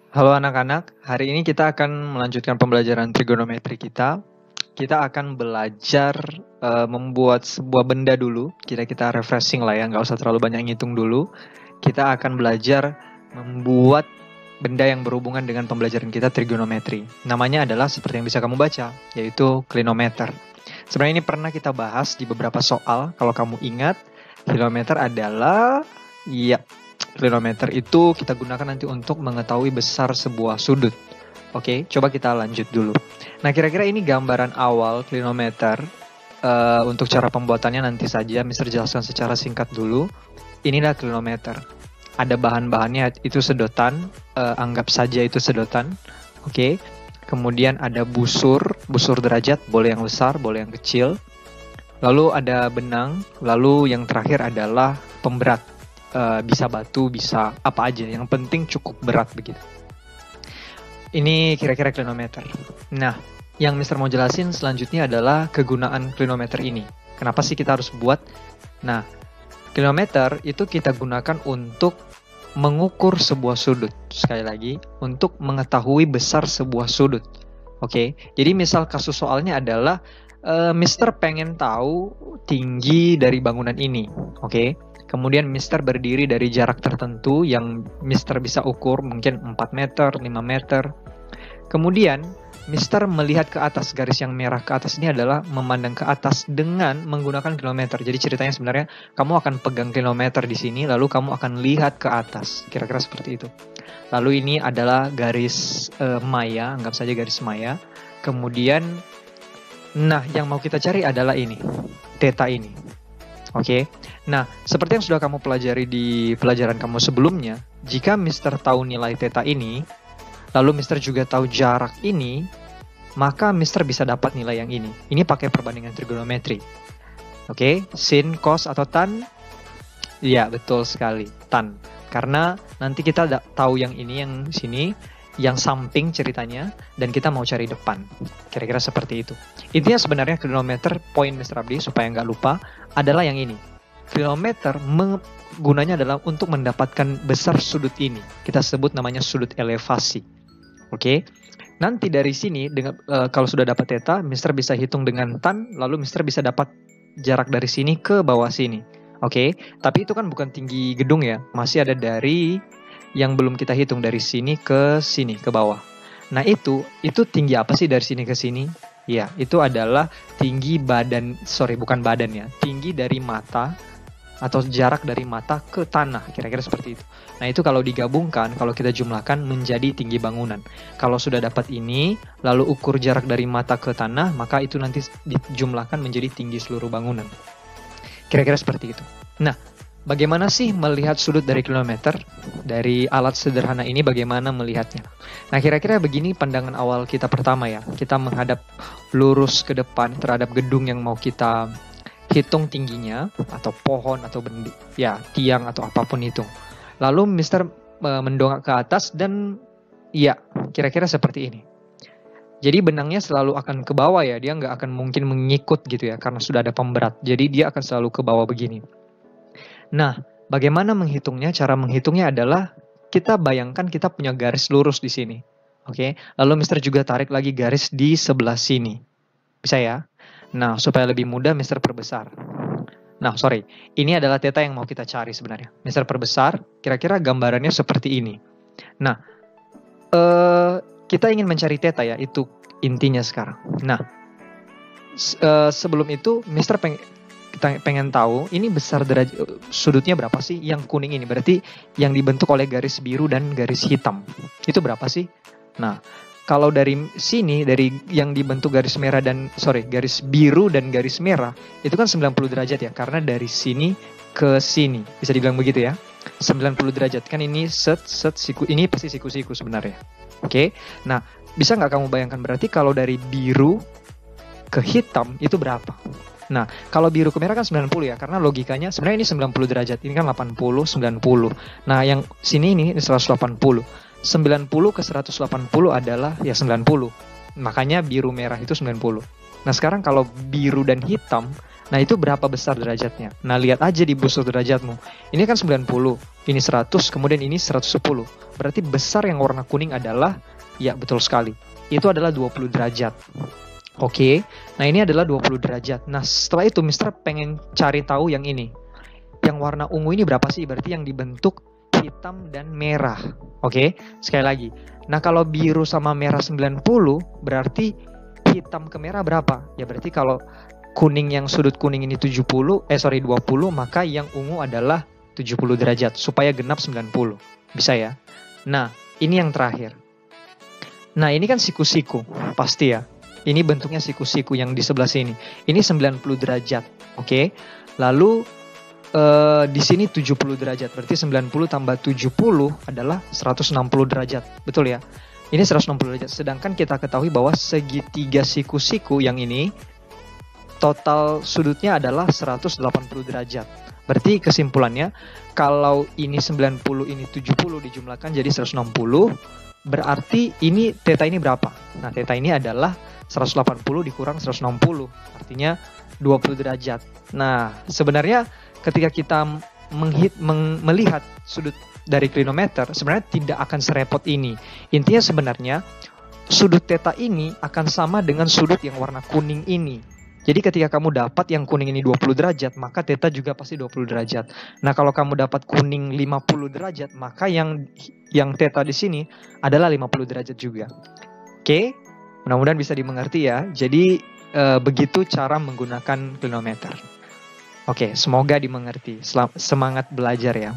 Halo anak-anak, hari ini kita akan melanjutkan pembelajaran trigonometri kita. Kita akan belajar membuat sebuah benda dulu. Kita refreshing lah ya, nggak usah terlalu banyak ngitung dulu. Kita akan belajar membuat benda yang berhubungan dengan pembelajaran kita trigonometri. Namanya adalah seperti yang bisa kamu baca, yaitu clinometer. Sebenarnya ini pernah kita bahas di beberapa soal. Kalau kamu ingat, clinometer adalah clinometer itu kita gunakan nanti untuk mengetahui besar sebuah sudut. Oke, coba kita lanjut dulu. Nah, kira-kira ini gambaran awal clinometer. Untuk cara pembuatannya nanti saja Mister jelaskan secara singkat dulu. Inilah clinometer. Ada bahan-bahannya, itu sedotan. Anggap saja itu sedotan. Oke. Kemudian ada busur derajat, boleh yang besar, boleh yang kecil. Lalu ada benang. Lalu yang terakhir adalah pemberat. Bisa batu, bisa apa aja. Yang penting cukup berat begitu. Ini kira-kira clinometer. Nah, yang Mister mau jelasin selanjutnya adalah kegunaan clinometer ini. Kenapa sih kita harus buat? Nah, clinometer itu kita gunakan untuk mengukur sebuah sudut. Sekali lagi, untuk mengetahui besar sebuah sudut. Oke, jadi misal kasus soalnya adalah Mister pengen tahu tinggi dari bangunan ini. Oke. Kemudian Mister berdiri dari jarak tertentu yang Mister bisa ukur, mungkin 4 meter, 5 meter. Kemudian Mister melihat ke atas, garis yang merah ke atas ini adalah memandang ke atas dengan menggunakan kilometer. Jadi ceritanya sebenarnya kamu akan pegang kilometer di sini, lalu kamu akan lihat ke atas. Kira-kira seperti itu. Lalu ini adalah garis maya, anggap saja garis maya. Kemudian, nah yang mau kita cari adalah ini, theta ini. Oke. Nah, seperti yang sudah kamu pelajari di pelajaran kamu sebelumnya, jika Mister tahu nilai theta ini, lalu Mister juga tahu jarak ini, maka Mister bisa dapat nilai yang ini. Ini pakai perbandingan trigonometri. Oke, sin, cos, atau tan? Iya, betul sekali, tan. Karena nanti kita tahu yang ini, yang sini, yang samping ceritanya, dan kita mau cari depan. Kira-kira seperti itu. Intinya sebenarnya clinometer, poin Mr. Abdi, supaya nggak lupa, adalah yang ini. Clinometer gunanya adalah untuk mendapatkan besar sudut ini. Kita sebut namanya sudut elevasi. Oke. Nanti dari sini, kalau sudah dapat theta, Mister bisa hitung dengan tan, lalu Mister bisa dapat jarak dari sini ke bawah sini. Oke. Tapi itu kan bukan tinggi gedung ya. Masih ada dari yang belum kita hitung, dari sini, ke bawah. Nah itu tinggi apa sih dari sini ke sini? Ya, itu adalah tinggi bukan badan ya. Tinggi dari mata atau jarak dari mata ke tanah, kira-kira seperti itu. Nah itu kalau digabungkan, kalau kita jumlahkan menjadi tinggi bangunan. Kalau sudah dapat ini, lalu ukur jarak dari mata ke tanah, maka itu nanti dijumlahkan menjadi tinggi seluruh bangunan. Kira-kira seperti itu. Nah, bagaimana sih melihat sudut dari kilometer? Dari alat sederhana ini bagaimana melihatnya? Nah, kira-kira begini pandangan awal kita pertama ya. Kita menghadap lurus ke depan terhadap gedung yang mau kita hitung tingginya, atau pohon, atau tiang, atau apapun itu. Lalu Mister mendongak ke atas dan ya, kira-kira seperti ini. Jadi benangnya selalu akan ke bawah ya, dia nggak akan mungkin mengikut gitu ya, karena sudah ada pemberat. Jadi dia akan selalu ke bawah begini. Nah, bagaimana menghitungnya? Cara menghitungnya adalah kita bayangkan kita punya garis lurus di sini. Oke, lalu Mister juga tarik lagi garis di sebelah sini. Bisa ya? Nah, supaya lebih mudah Mister perbesar. Nah, ini adalah theta yang mau kita cari sebenarnya. Mister perbesar, kira-kira gambarannya seperti ini. Nah, kita ingin mencari theta ya, itu intinya sekarang. Nah, sebelum itu Mister pengen tahu ini besar derajat sudutnya berapa sih? Yang kuning ini berarti yang dibentuk oleh garis biru dan garis hitam. Itu berapa sih? Nah, kalau dari sini, dari yang dibentuk garis biru dan garis merah, itu kan 90 derajat ya, karena dari sini ke sini, bisa dibilang begitu ya, 90 derajat, kan ini siku, ini pasti siku-siku sebenarnya. Oke, nah bisa nggak kamu bayangkan berarti kalau dari biru ke hitam itu berapa? Nah, kalau biru ke merah kan 90 ya, karena logikanya sebenarnya ini 90 derajat, ini kan 80, 90. Nah, yang sini ini 180. 90 ke 180 adalah ya 90. Makanya biru merah itu 90. Nah, sekarang kalau biru dan hitam, nah itu berapa besar derajatnya? Nah, lihat aja di busur derajatmu. Ini kan 90. ini 100, kemudian ini 110. Berarti besar yang warna kuning adalah, ya betul sekali, itu adalah 20 derajat. Oke, nah ini adalah 20 derajat. Nah setelah itu Mister pengen cari tahu yang ini. Yang warna ungu ini berapa sih? Berarti yang dibentuk hitam dan merah. Oke, sekali lagi. Nah kalau biru sama merah 90, berarti hitam ke merah berapa? Ya berarti kalau kuning yang sudut kuning ini 20, maka yang ungu adalah 70 derajat. Supaya genap 90. Bisa ya? Nah, ini yang terakhir. Nah ini kan siku-siku, pasti ya. Ini bentuknya siku-siku yang di sebelah sini. Ini 90 derajat, oke? Lalu di sini 70 derajat. Berarti 90 tambah 70 adalah 160 derajat. Betul ya? Ini 160 derajat. Sedangkan kita ketahui bahwa segitiga siku-siku yang ini total sudutnya adalah 180 derajat. Berarti kesimpulannya, kalau ini 90, ini 70 dijumlahkan jadi 160, berarti ini theta ini berapa? Nah, theta ini adalah 180 dikurang 160, artinya 20 derajat. Nah, sebenarnya ketika kita melihat sudut dari klinometer, sebenarnya tidak akan serepot ini. Intinya sebenarnya, sudut theta ini akan sama dengan sudut yang warna kuning ini. Jadi ketika kamu dapat yang kuning ini 20 derajat, maka theta juga pasti 20 derajat. Nah, kalau kamu dapat kuning 50 derajat, maka yang theta di sini adalah 50 derajat juga. Oke? Mudah-mudahan bisa dimengerti ya. Jadi begitu cara menggunakan klinometer. Oke, semoga dimengerti. Semangat belajar ya.